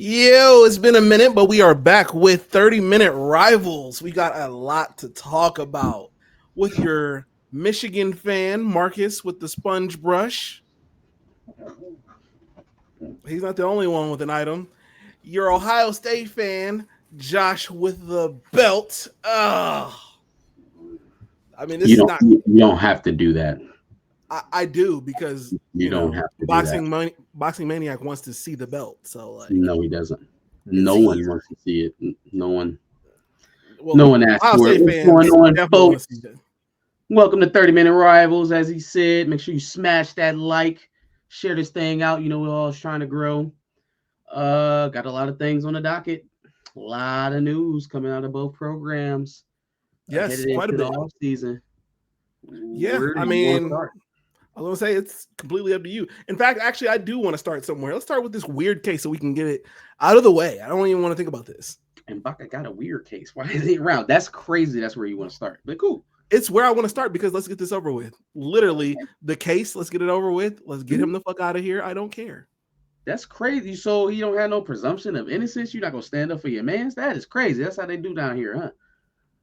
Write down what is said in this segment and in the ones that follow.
Yo, it's been a minute, but we are back with 30-minute rivals. We got a lot to talk about with your Michigan fan, Marcus, with the sponge brush. He's not the only one with an item. Your Ohio State fan, Josh, with the belt. Ugh. I mean, this You is don't not. you don't have to do that. I do because You don't have to do that. boxing maniac wants to see the belt. So No, he doesn't. it's No one easy. wants to see it. No one. Well, No one asked Ohio for it. State What's going fans on, definitely want to see folks? that. Welcome to 30-minute rivals. As he said, make sure you smash that like, share this thing out. You know we're all trying to grow. Got a lot of things on the docket. A lot of news coming out of both programs. Yes, Headed quite a into the bit. off season. Yeah, Where do I you want to mean, start? I was gonna say it's completely up to you. In fact, actually, I do want to start somewhere. Let's start with this weird case so we can get it out of the way. I don't even want to think about this. And Baca got a weird case. Why is he around? That's crazy. That's where you want to start. But cool. It's where I want to start because let's get this over with. Literally, the case. Let's get it over with. Let's get him the fuck out of here. I don't care. That's crazy. So you don't have no presumption of innocence. You're not gonna stand up for your mans. That is crazy. That's how they do down here, huh?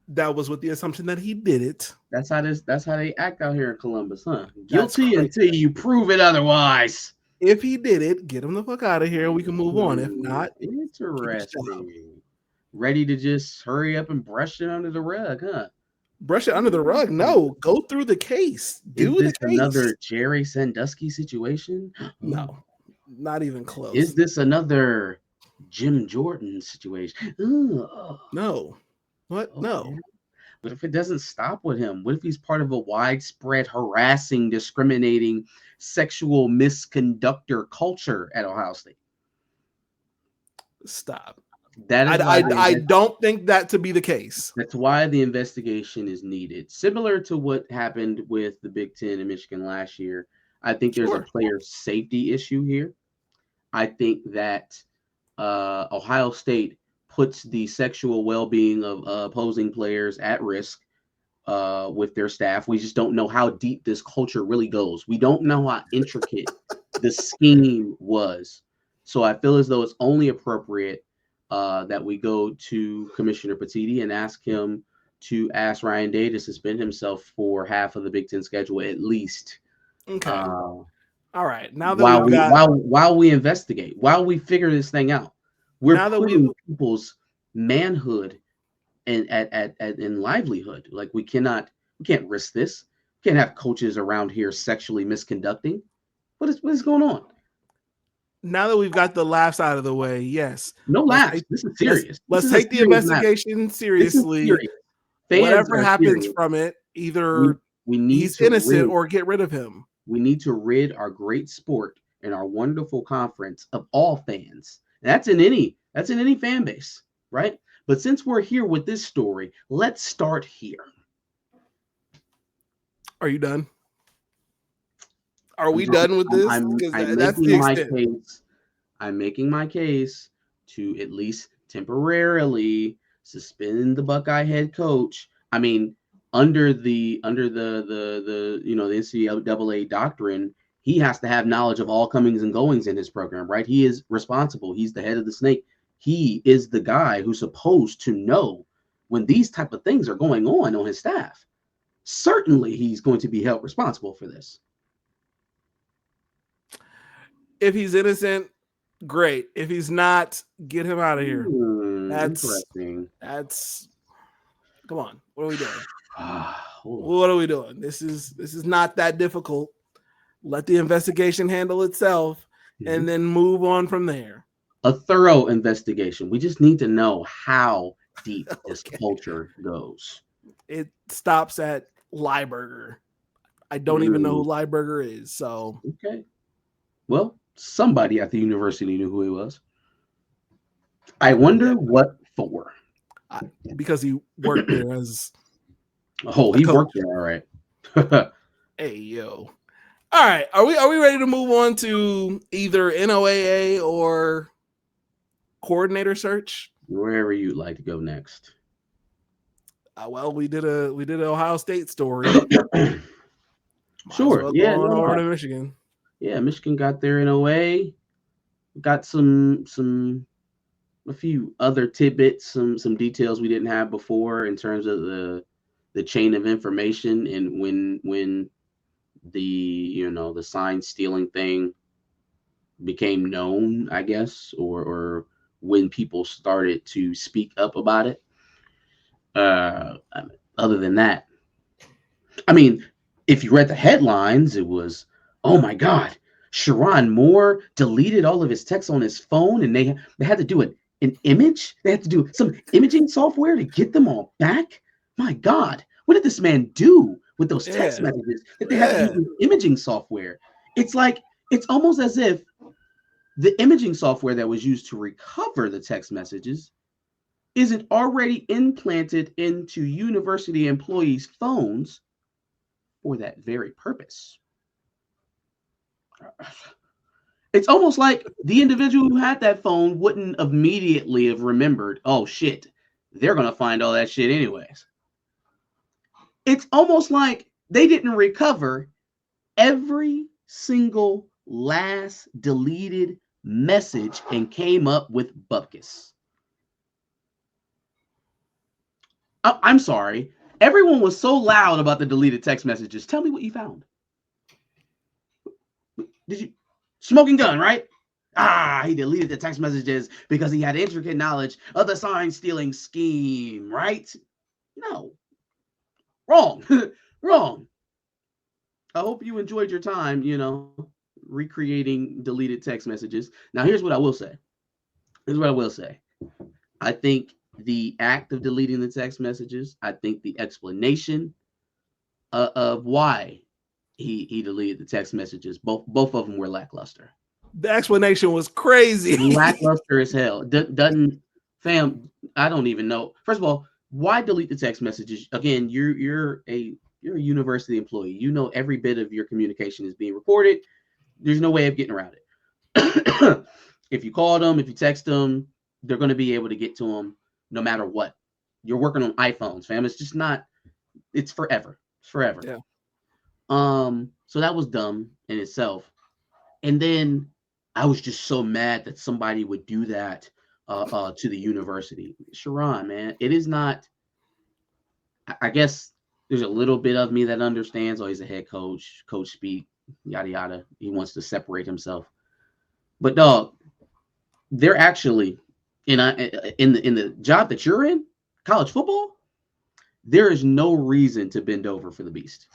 That was with the assumption that he did it. That's how they act out here in Columbus, huh? That's Guilty crazy. until you prove it otherwise. If he did it, get him the fuck out of here. We can move on. If not, keep his job. Interesting. Ready to just hurry up and brush it under the rug, huh? Brush it under the rug. No, go through the case. Is Do the this case. another Jerry Sandusky situation? No, not even close. Is this another Jim Jordan situation? Ugh. No. What? Okay. No. What if it doesn't stop with him? What if he's part of a widespread harassing, discriminating, sexual misconductor culture at Ohio State? Stop. That is I don't think that to be the case. That's why the investigation is needed. Similar to what happened with the Big Ten and Michigan last year, I think there's a player safety issue here. I think that Ohio State puts the sexual well-being of opposing players at risk with their staff. We just don't know how deep this culture really goes. We don't know how intricate the scheme was. So I feel as though it's only appropriate that we go to Commissioner Petiti and ask him to ask Ryan Day to suspend himself for half of the Big Ten schedule at least. Okay. All right. Now that while we investigate, while we figure this thing out, we're putting people's manhood and in livelihood. Like we can't risk this. We can't have coaches around here sexually misconducting. What is going on? Now that we've got the laughs out of the way, yes. No laughs. This is serious. Let's take the investigation seriously. Whatever happens from it, either he's innocent or get rid of him. We need to rid our great sport and our wonderful conference of all fans. And that's in any fan base, right? But since we're here with this story, let's start here. Are you done? Are we done with this? I'm making my case to at least temporarily suspend the Buckeye head coach. I mean, under the NCAA doctrine, he has to have knowledge of all comings and goings in his program, right? He is responsible. He's the head of the snake. He is the guy who's supposed to know when these type of things are going on his staff. Certainly, he's going to be held responsible for this. If he's innocent, great. If he's not, get him out of here. Interesting. That's come on. What are we doing? What are we doing? This is not that difficult. Let the investigation handle itself and then move on from there. A thorough investigation. We just need to know how deep this culture goes. It stops at Lieberger. I don't even know who Lieberger is. So okay. Well, somebody at the university knew who he was. I wonder what for. Because he worked there as he worked there, all right. Hey yo. All right. Are we ready to move on to either NOAA or coordinator search? Wherever you'd like to go next. Well, we did an Ohio State story. Sure. Yeah. Over to Michigan. Yeah, Michigan got their NOA. Got some a few other tidbits, some details we didn't have before in terms of the chain of information and when the sign stealing thing became known, I guess, or when people started to speak up about it. Uh, Other than that, I mean, if you read the headlines, it was, oh my God, Sharon Moore deleted all of his texts on his phone, and they had to do an image. They had to do some imaging software to get them all back. My God, what did this man do with those text messages that they had to use imaging software? It's like it's almost as if the imaging software that was used to recover the text messages isn't already implanted into university employees' phones for that very purpose. It's almost like the individual who had that phone wouldn't immediately have remembered, oh shit, they're going to find all that shit anyways. It's almost like they didn't recover every single last deleted message and came up with bupkis. I'm sorry. Everyone was so loud about the deleted text messages. Tell me what you found. Did you smoking gun, right? He deleted the text messages because he had intricate knowledge of the sign stealing scheme, right? No. Wrong. Wrong. I hope you enjoyed your time, recreating deleted text messages. Now, here's what I will say. I think the act of deleting the text messages, I think the explanation of why he deleted the text messages, both of them were lackluster. The explanation was crazy. Lackluster as hell. Doesn't, fam, I don't even know. First of all, why delete the text messages? Again, you're a university employee. You know every bit of your communication is being recorded. There's no way of getting around it. If you call them, if you text them, they're going to be able to get to them no matter what. You're working on iPhones, fam. It's just not, it's forever. It's forever. Yeah. So that was dumb in itself. And then I was just so mad that somebody would do that to the university. Sharon, man, it is not, I guess there's a little bit of me that understands, oh, he's a head coach, coach speak, yada, yada. He wants to separate himself. But dog, they're actually, in the job that you're in, college football, there is no reason to bend over for the beast.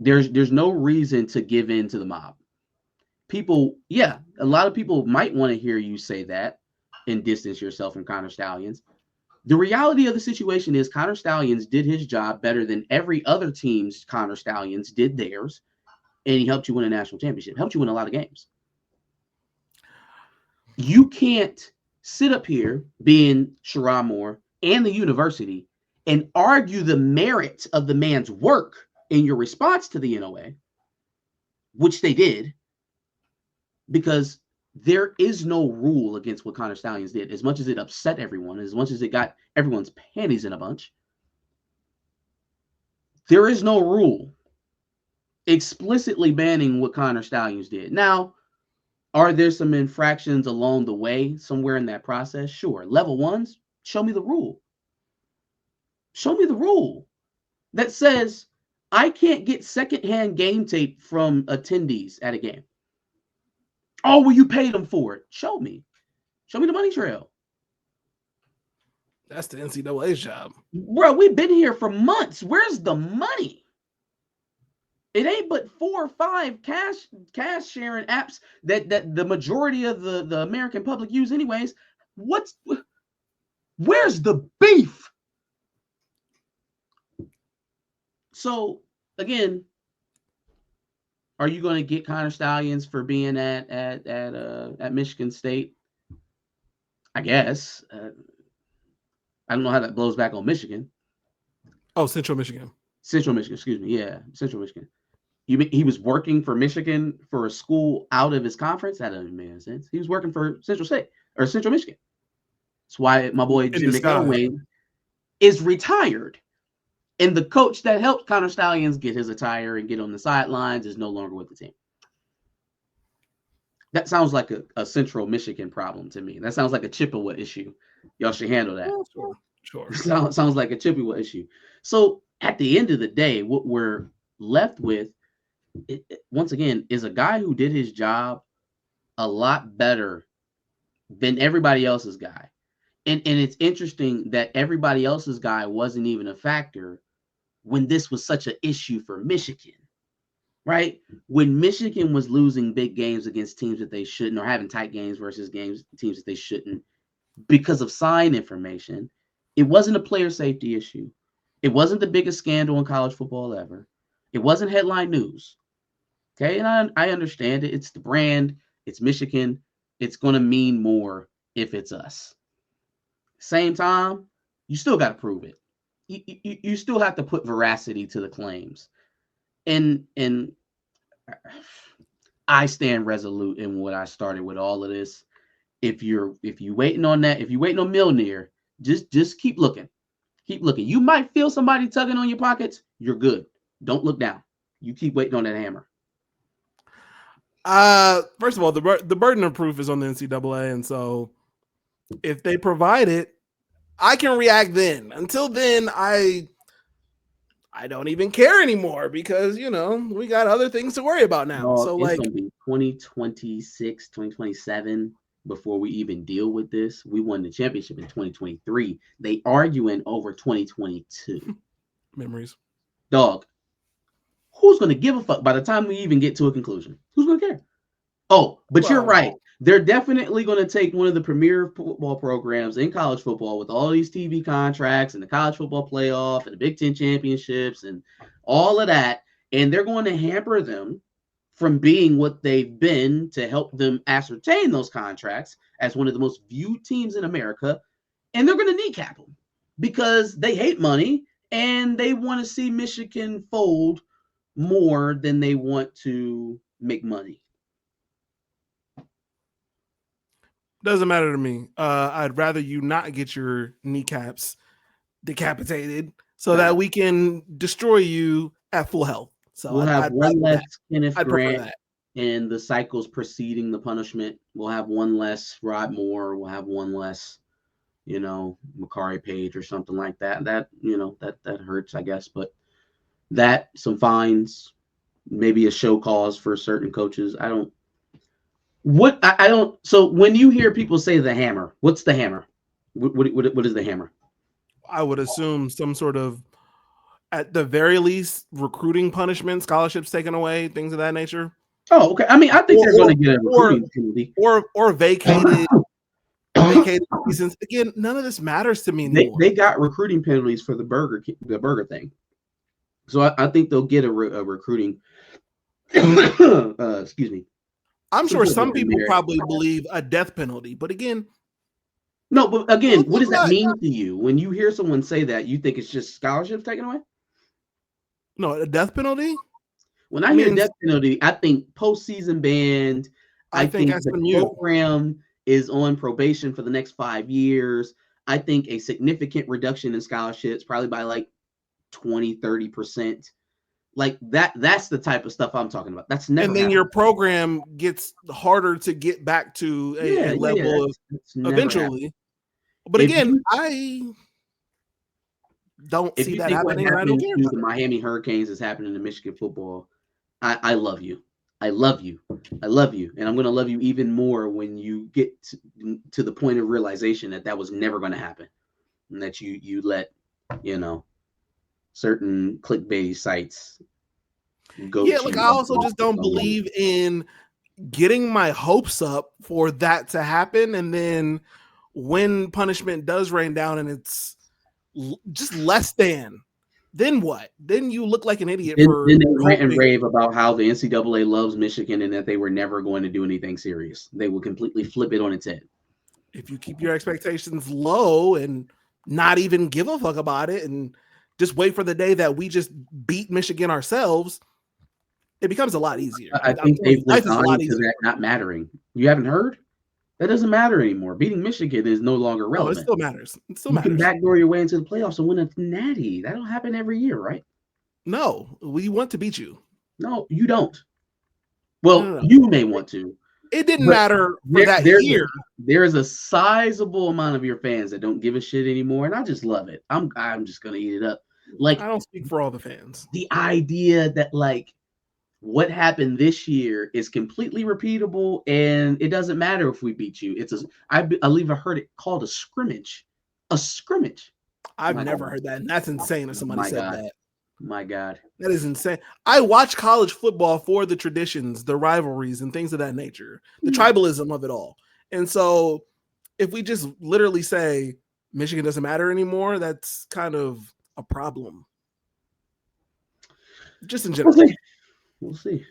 There's no reason to give in to the mob. People, yeah, a lot of people might want to hear you say that and distance yourself from Connor Stallions. The reality of the situation is Connor Stallions did his job better than every other team's Connor Stallions did theirs, and he helped you win a national championship, helped you win a lot of games. You can't sit up here being Sharon Moore and the university and argue the merit of the man's work in your response to the NOA, which they did, because there is no rule against what Connor Stallions did. As much as it upset everyone, as much as it got everyone's panties in a bunch, there is no rule explicitly banning what Connor Stallions did. Now, are there some infractions along the way somewhere in that process? Sure. Level ones, show me the rule. Show me the rule that says I can't get secondhand game tape from attendees at a game. Oh, well, you paid them for it. Show me. Show me the money trail. That's the NCAA's job. Bro, we've been here for months. Where's the money? It ain't but 4 or 5 cash sharing apps that the majority of the American public use anyways. Where's the beef? So, again, are you going to get Connor Stallions for being at Michigan State? I guess. I don't know how that blows back on Michigan. Oh, Central Michigan. Central Michigan, excuse me. Yeah, Central Michigan. He was working for Michigan for a school out of his conference? That doesn't make any sense. He was working for Central State or Central Michigan. That's why my boy Jim McElwain is retired. And the coach that helped Connor Stallions get his attire and get on the sidelines is no longer with the team. That sounds like a Central Michigan problem to me. That sounds like a Chippewa issue. Y'all should handle that. Oh, sure. Sounds like a Chippewa issue. So at the end of the day, what we're left with, once again, is a guy who did his job a lot better than everybody else's guy. And it's interesting that everybody else's guy wasn't even a factor when this was such an issue for Michigan, right? When Michigan was losing big games against teams that they shouldn't, or having tight games versus teams that they shouldn't, because of sign information, it wasn't a player safety issue. It wasn't the biggest scandal in college football ever. It wasn't headline news. Okay, and I understand it. It's the brand. It's Michigan. It's going to mean more if it's us. Same time, you still got to prove it. You still have to put veracity to the claims. And I stand resolute in what I started with all of this. If you waiting on that, if you're waiting on Milner, just keep looking. Keep looking. You might feel somebody tugging on your pockets. You're good. Don't look down. You keep waiting on that hammer. First of all, the burden of proof is on the NCAA, and so if they provide it, I can react then. Until then, I don't even care anymore because, we got other things to worry about now. So it's going to be 2026, 2027 before we even deal with this. We won the championship in 2023. They arguing over 2022. Memories. Dog, who's going to give a fuck by the time we even get to a conclusion? Who's going to care? Oh, but you're right. They're definitely going to take one of the premier football programs in college football with all these TV contracts and the college football playoff and the Big Ten championships and all of that, and they're going to hamper them from being what they've been to help them ascertain those contracts as one of the most viewed teams in America, and they're going to kneecap them because they hate money and they want to see Michigan fold more than they want to make money. Doesn't matter to me. I'd rather you not get your kneecaps decapitated so that we can destroy you at full health. So we'll have one less Kenneth Grant and the cycles preceding the punishment. We'll have one less Rod Moore. We'll have one less, Makari Page or something like that. That hurts, I guess. But some fines, maybe a show cause for certain coaches. So when you hear people say the hammer, what's the hammer? What is the hammer? I would assume some sort of, at the very least, recruiting punishment, scholarships taken away, things of that nature. Oh, okay. I mean, I think they're going to get a recruiting penalty. Or vacated seasons. Again, none of this matters to me anymore. They got recruiting penalties for the burger thing. So I think they'll get a recruiting. Excuse me. I'm sure some people probably believe a death penalty, but again. No, but again, what does that mean to you? When you hear someone say that, you think it's just scholarships taken away? No, a death penalty? When I hear death penalty, I think postseason banned. I think the program is on probation for the next 5 years. I think a significant reduction in scholarships, probably by like 20, 30%. Like that's the type of stuff I'm talking about. That's never. And then your program gets harder to get back to a level of eventually. But again, I don't see that happening. I don't care. The Miami Hurricanes is happening to Michigan football. I love you. I love you. I love you. And I'm going to love you even more when you get to the point of realization that was never going to happen. And that you let, certain clickbait sites go. Yeah, I also just don't believe in getting my hopes up for that to happen. And then when punishment does rain down and it's just less than, then what? Then you look like an idiot. Then they rant and rave about how the NCAA loves Michigan and that they were never going to do anything serious. They will completely flip it on its head. If you keep your expectations low and not even give a fuck about it and just wait for the day that we just beat Michigan ourselves, it becomes a lot easier. I think they've resigned to that not mattering. You haven't heard? That doesn't matter anymore. Beating Michigan is no longer relevant. No, it still matters. You can backdoor your way into the playoffs and win a natty. That'll happen every year, right? No, we want to beat you. No, you don't. Well, you may want to. It didn't matter for that year. There's a sizable amount of your fans that don't give a shit anymore, and I just love it. I'm just gonna eat it up. Like, I don't speak for all the fans. The idea that like what happened this year is completely repeatable, and it doesn't matter if we beat you. I believe I heard it called a scrimmage. A scrimmage. I've never heard that, and that's insane if somebody said that. My God. That is insane. I watch college football for the traditions, the rivalries, and things of that nature, the tribalism of it all. And so if we just literally say Michigan doesn't matter anymore, that's kind of a problem. Just in general. We'll see.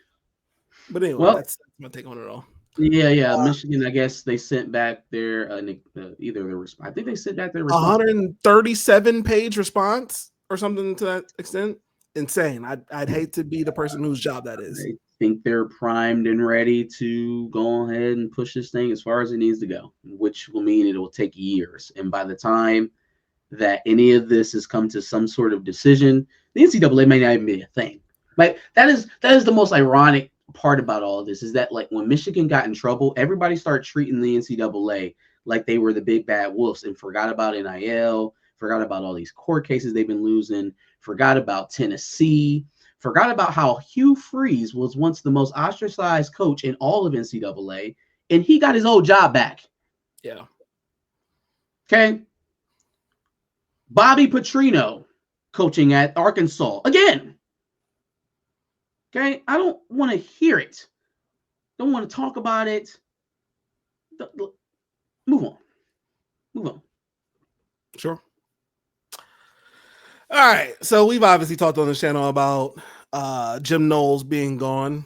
But anyway, that's my take on it all. Yeah. Michigan, I guess they sent back their I think they sent back their response. 137-page response or something to that extent. Insane. I'd hate to be the person whose job that is. I think they're primed and ready to go ahead and push this thing as far as it needs to go, which will mean it will take years. And by the time that any of this has come to some sort of decision, the NCAA may not even be a thing. Like that is the most ironic part about all of this, is that like when Michigan got in trouble, everybody started treating the NCAA like they were the big bad wolves and forgot about NIL, forgot about all these court cases they've been losing, forgot about Tennessee, forgot about how Hugh Freeze was once the most ostracized coach in all of NCAA, and he got his old job back. Yeah. Okay. Bobby Petrino coaching at Arkansas again. Okay. I don't want to hear it. Don't want to talk about it. Move on. Sure. All right. So we've obviously talked on the channel about Jim Knowles being gone.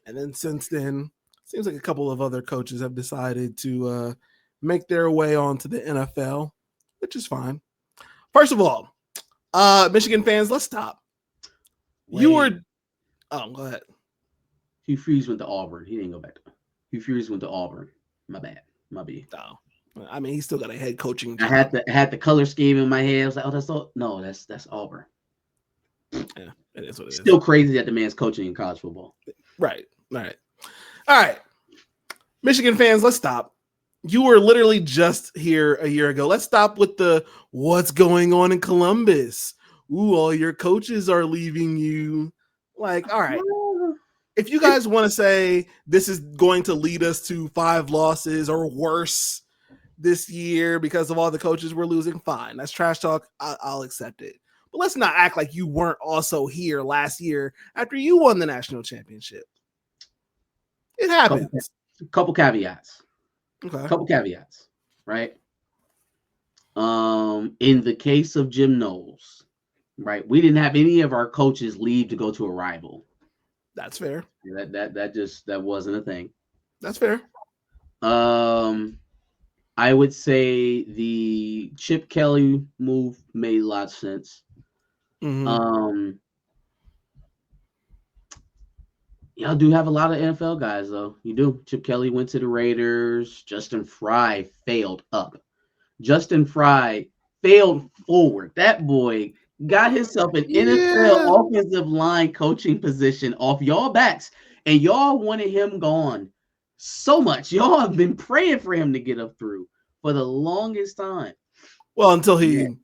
And then since then, it seems like a couple of other coaches have decided to make their way onto the NFL, which is fine. First of all, Michigan fans, let's stop. Go ahead. Hugh Freeze went to Auburn. He didn't go back to Hugh Freeze went to Auburn. My bad. My B. Oh. I mean, he's still got a head coaching job. I had the color scheme in my head. I was like, that's Auburn. Yeah, it is what it is. Still crazy that the man's coaching in college football. Right. All right. Michigan fans, let's stop. You were literally just here a year ago. Let's stop with the what's going on in Columbus. Ooh, all your coaches are leaving you. Like, all right. If you guys want to say this is going to lead us to 5 losses or worse this year because of all the coaches we're losing, fine. That's trash talk. I'll accept it. But let's not act like you weren't also here last year after you won the national championship. It happens. Couple caveats. Okay. Couple caveats, right? In the case of Jim Knowles, right, we didn't have any of our coaches leave to go to a rival. That's fair. That wasn't a thing. That's fair. I would say the Chip Kelly move made a lot of sense. Mm-hmm. Y'all do have a lot of NFL guys, though. You do. Chip Kelly went to the Raiders. Justin Fry failed up. Justin Fry failed forward. That boy got himself an NFL offensive line coaching position off y'all backs, and y'all wanted him gone so much. Y'all have been praying for him to get up through for the longest time. Well, until he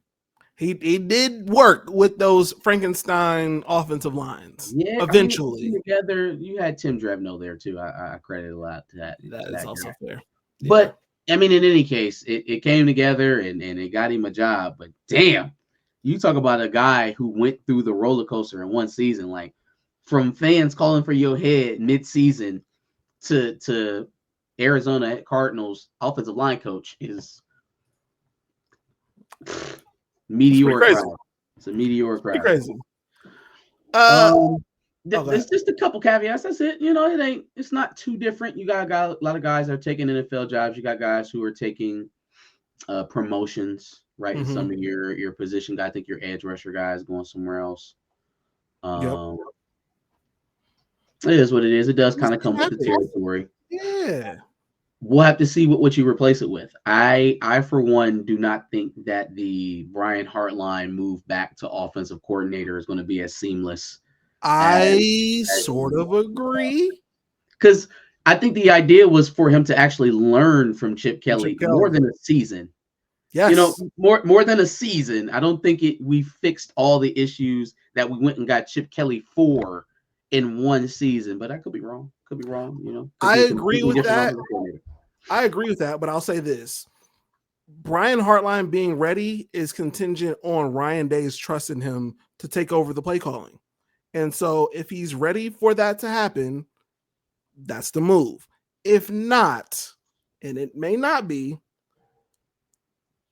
did work with those Frankenstein offensive lines. Yeah, eventually. Together, you had Tim Drevno there too. I credit a lot to that. That is also fair. Yeah. But I mean, in any case, it came together and it got him a job. But damn, you talk about a guy who went through the roller coaster in one season, like from fans calling for your head mid-season to Arizona Cardinals offensive line coach is meteoric crowd. It's a meteoric crowd. Crazy. There's just a couple caveats. That's it. You know, it's not too different. You got a lot of guys that are taking NFL jobs. You got guys who are taking promotions, right? Mm-hmm. In some of your position guy. I think your edge rusher guy is going somewhere else. It is what it is. It does kind of come with the territory. Yeah. We'll have to see what you replace it with. I for one do not think that the Brian Hartline move back to offensive coordinator is going to be as seamless. I sort of agree. Because I think the idea was for him to actually learn from Chip Kelly more than a season. Yes. More than a season. I don't think we fixed all the issues that we went and got Chip Kelly for in one season, but I could be wrong. Could be wrong. Could I be agree with that. I agree with that, but I'll say this. Brian Hartline being ready is contingent on Ryan Day's trust in him to take over the play calling. And so if he's ready for that to happen, that's the move. If not, and it may not be,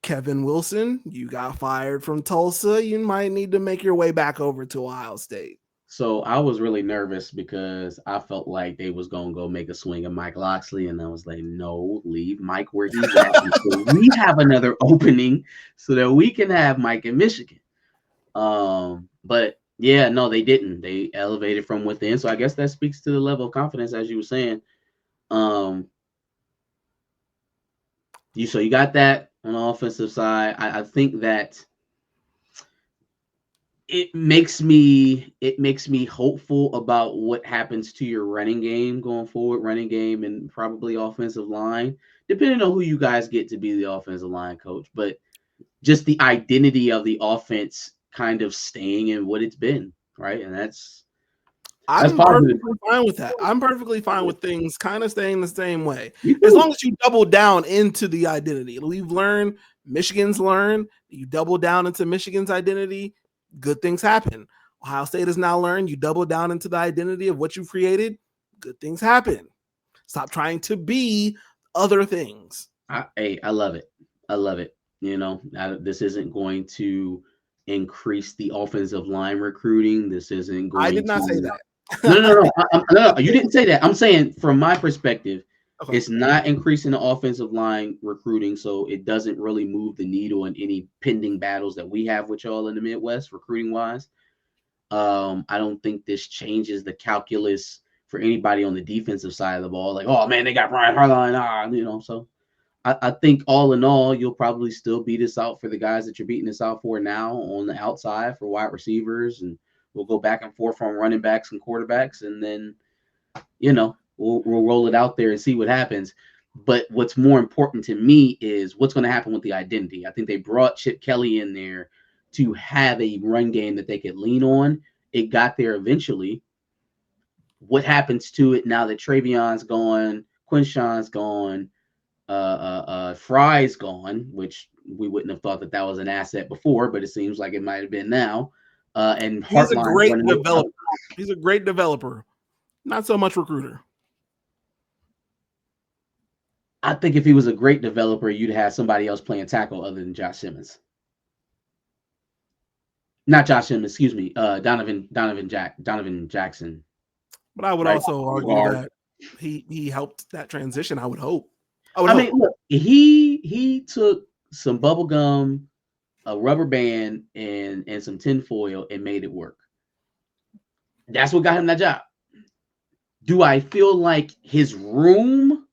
Kevin Wilson, you got fired from Tulsa. You might need to make your way back over to Ohio State. So I was really nervous because I felt like they was gonna go make a swing at Mike Locksley, and I was like, no, leave Mike where he's at until we have another opening so that we can have Mike in Michigan. But yeah, no, they didn't. They elevated from within. So I guess that speaks to the level of confidence, as you were saying. You got that on the offensive side. I think that it makes me hopeful about what happens to your running game going forward, running game and probably offensive line, depending on who you guys get to be the offensive line coach. But just the identity of the offense kind of staying in what it's been, right? And I'm perfectly fine with that. I'm perfectly fine with things kind of staying the same way. As long as you double down into the identity. We've learned, Michigan's learned, you double down into Michigan's identity, good things happen. Ohio State has now learned, you double down into the identity of what you've created, good things happen. Stop trying to be other things. I love it. I love it. This isn't going to increase the offensive line recruiting. This isn't going to. I did not say that. No. You didn't say that. I'm saying from my perspective, it's not increasing the offensive line recruiting, so it doesn't really move the needle in any pending battles that we have with y'all in the Midwest recruiting wise. I don't think this changes the calculus for anybody on the defensive side of the ball. Like, oh man, they got Brian Hartline. So I think all in all, you'll probably still beat us out for the guys that you're beating us out for now on the outside for wide receivers, and we'll go back and forth on running backs and quarterbacks, and then we'll roll it out there and see what happens. But what's more important to me is what's going to happen with the identity. I think they brought Chip Kelly in there to have a run game that they could lean on. It got there eventually. What happens to it now that Travion's gone, Quinshawn's gone, Fry's gone, which we wouldn't have thought that was an asset before, but it seems like it might have been now. And he's a great developer. He's a great developer, not so much recruiter. I think if he was a great developer, you'd have somebody else playing tackle other than Josh Simmons. Not Josh Simmons, excuse me, Donovan Jackson. But I would also argue that he helped that transition. I would hope. Look, he took some bubble gum, a rubber band, and some tinfoil and made it work. That's what got him that job. Do I feel like his room,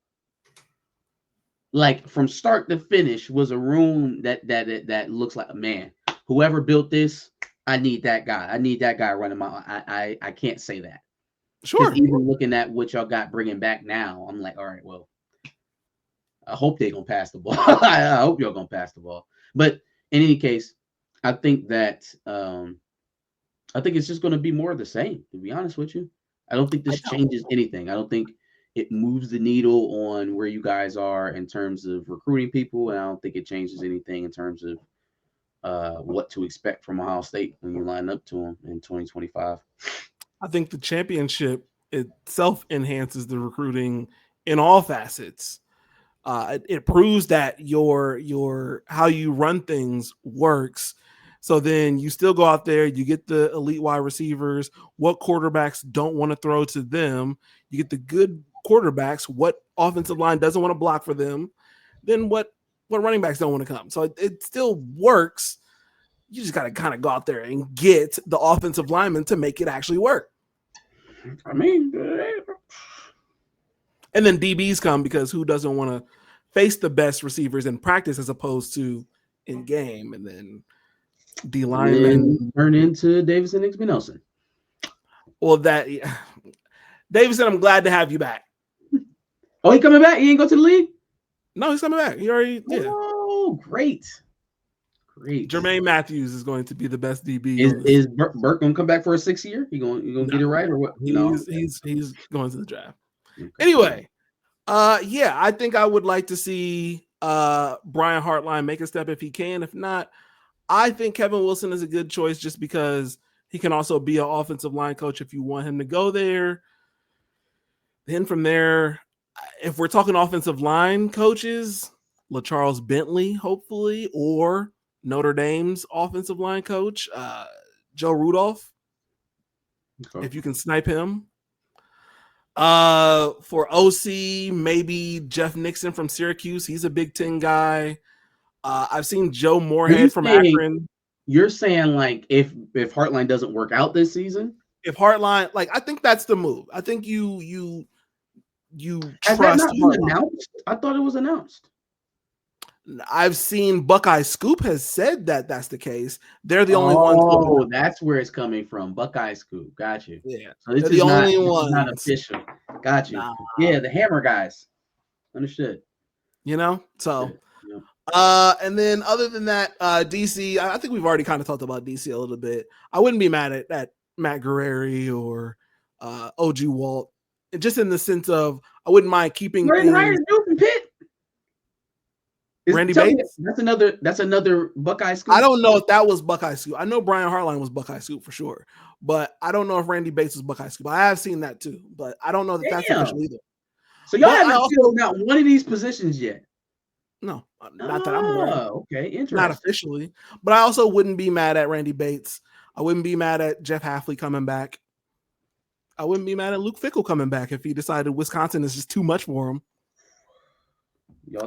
like from start to finish, was a room that looks like, man, whoever built this, I need that guy. I need that guy running my. I can't say that. Sure. Even looking at what y'all got bringing back now, I'm like, all right, well, I hope they're gonna pass the ball. I hope y'all gonna pass the ball. But in any case, I think that I think it's just gonna be more of the same. To be honest with you, I don't think this changes anything. I don't think it moves the needle on where you guys are in terms of recruiting people, and I don't think it changes anything in terms of what to expect from Ohio State when you line up to them in 2025. I think the championship itself enhances the recruiting in all facets. It proves that your how you run things works. So then you still go out there, you get the elite wide receivers. What quarterbacks don't want to throw to them? You get the good quarterbacks. What offensive line doesn't want to block for them? Then what running backs don't want to come? So it still works. You just got to kind of go out there and get the offensive linemen to make it actually work. I mean, and then DBs come because who doesn't want to face the best receivers in practice as opposed to in game? And then D linemen turn into Davison Ixby Nelson. Well, Davison, I'm glad to have you back. Oh, he coming back? He ain't go to the league? No, he's coming back. He already Oh, great. Jermaine Matthews is going to be the best DB. Is Burke gonna come back for a 6th year? You gonna get it right or what? He's going to the draft. Okay. Anyway, yeah, I think I would like to see Brian Hartline make a step if he can. If not, I think Kevin Wilson is a good choice just because he can also be an offensive line coach if you want him to go there. Then from there, if we're talking offensive line coaches, LaCharles Bentley, hopefully, or Notre Dame's offensive line coach, Joe Rudolph, if you can snipe him. For OC, maybe Jeff Nixon from Syracuse. He's a Big Ten guy. I've seen Joe Moorhead from Akron. You're saying like if Hartline doesn't work out this season? If Hartline, like I think that's the move. I think you Has trust that not been announced? I thought it was announced. I've seen Buckeye Scoop has said that that's the case. They're the only ones. Oh, that's where it's coming from. Buckeye Scoop. Got you. Yeah. So this they're is the only ones. Not official. Got you. Nah. Yeah, the Hammer guys. Understood. You know? So yeah. And then other than that, DC, I think we've already kind of talked about DC a little bit. I wouldn't be mad at Matt Guerreri or OG Walt. Just in the sense of I wouldn't mind keeping Ryan Pitt. Randy Bates. That's another Buckeye Scoop. I don't know if that was Buckeye Scoop. I know Brian Hartline was Buckeye Scoop for sure, but I don't know if Randy Bates was Buckeye Scoop. I have seen that too, but I don't know that that's official either. So y'all haven't filled out one of these positions yet? No, not that I'm aware of. Okay, interesting. Not officially, but I also wouldn't be mad at Randy Bates. I wouldn't be mad at Jeff Hafley coming back. I wouldn't be mad at Luke Fickell coming back if he decided Wisconsin is just too much for him.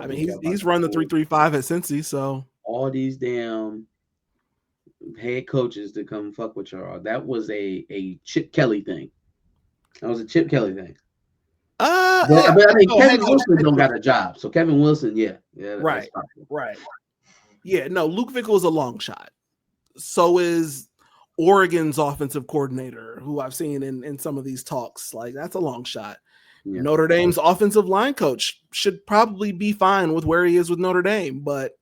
I mean, he's run the 3-3-5 at Cincy, so all these damn head coaches to come fuck with y'all. That was a Chip Kelly thing. That was a Chip Kelly thing. But I mean, Kevin Wilson don't got a job, so Kevin Wilson, yeah, right. Yeah, no, Luke Fickell is a long shot. So is Oregon's offensive coordinator, who I've seen in some of these talks. Like that's a long shot. Yeah. Notre Dame's offensive line coach should probably be fine with where he is with Notre Dame, but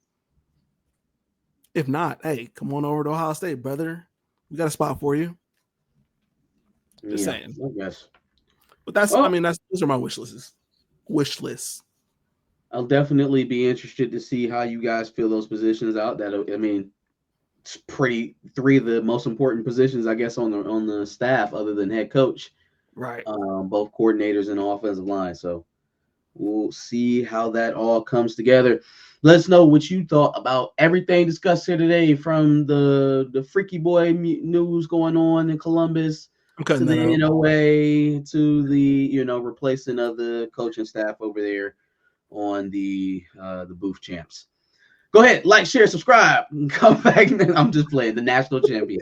if not, hey, come on over to Ohio State, brother. We got a spot for you. Just saying. Yes. But those are my wish lists. I'll definitely be interested to see how you guys fill those positions out. It's pretty 3 of the most important positions, I guess, on the staff other than head coach. Right. Both coordinators and offensive line. So we'll see how that all comes together. Let us know what you thought about everything discussed here today, from the freaky boy news going on in Columbus to the NOA to the replacing of the coaching staff over there on the Booth Champs. Go ahead, like, share, subscribe, and come back. I'm just playing the national champion.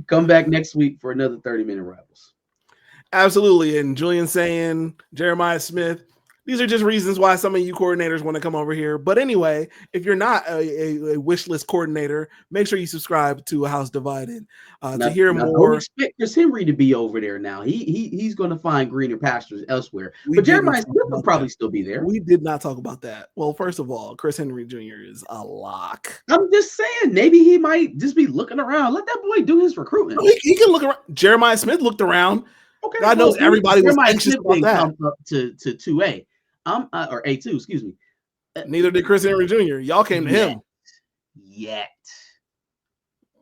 Come back next week for another 30-minute Rivals. Absolutely. And Julian saying, Jeremiah Smith, these are just reasons why some of you coordinators want to come over here. But anyway, if you're not a wish list coordinator, make sure you subscribe to A House Divided to hear more. Don't expect Chris Henry to be over there now. He's going to find greener pastures elsewhere. But Jeremiah Smith will probably still be there. We did not talk about that. Well, first of all, Chris Henry Jr. is a lock. I'm just saying, maybe he might just be looking around. Let that boy do his recruitment. He can look around. Jeremiah Smith looked around. Okay, God knows everybody was anxious about that. Comes up to 2A. Or A2, excuse me. Neither did Chris Henry Jr. Y'all came to him. Yet.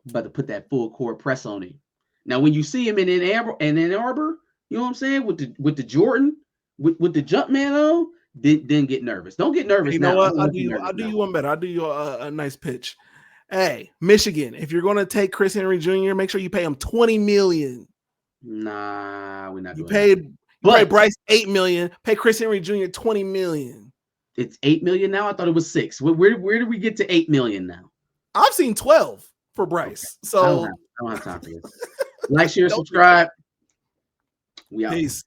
About to put that full court press on him. Now, when you see him in Ann Arbor, you know what I'm saying? With the Jordan, with the jump man on, then get nervous. Don't get nervous. You know what? I'll do you one better. I'll do you a nice pitch. Hey, Michigan, if you're gonna take Chris Henry Jr., make sure you pay him $20 million. Nah, we're not. You paid Bryce $8 million. Pay Chris Henry Jr. $20 million. It's $8 million now. I thought it was $6 million. Where did we get to $8 million now? I've seen 12 for Bryce. Okay. So I don't have time for this. Like, share, subscribe. We out. Peace.